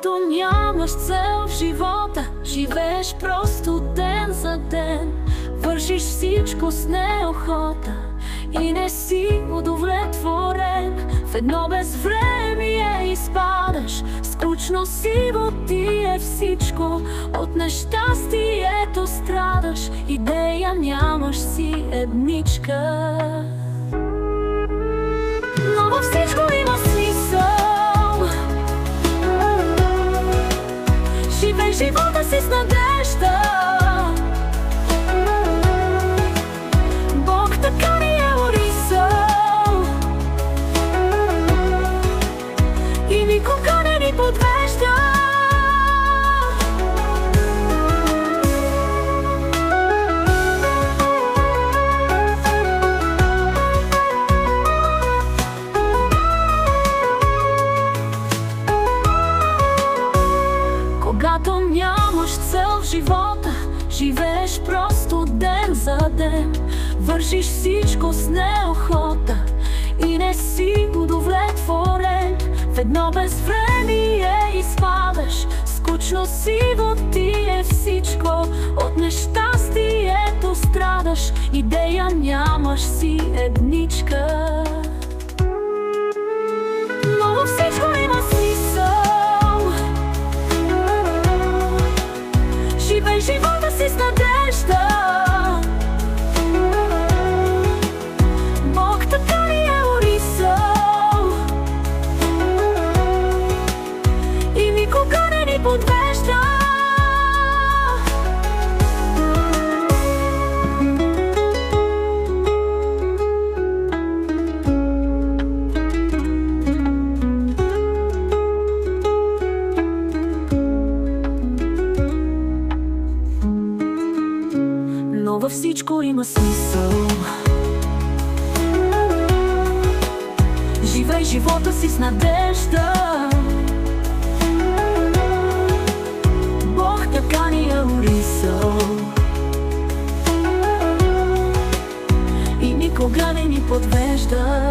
Когато нямаш цел в живота, живееш просто ден за ден. Вършиш всичко с неохота и не си удовлетворен. В едно безвремие изпадаш, скучно сиво ти е всичко. От нещастието страдаш, идея нямаш си едничка. Но във всичко има смисъл. Живей живота си с надежда. Бог така ни е орисал и никога не ни подвежда. Когато нямаш цел в живота, живееш просто ден за ден. Вършиш всичко с неохота и не си удовлетворен. В едно безвремие изпадаш, скучно сиво ти е всичко. От нещастието страдаш, идея нямаш си едничка. Но във всичко има смисъл. Живей живота си с надежда. Бог така ни е орисал и никога не ни подвежда. Но във всичко има смисъл. Живей живота си с надежда. Бог така ни е орисал и никога не ни подвежда.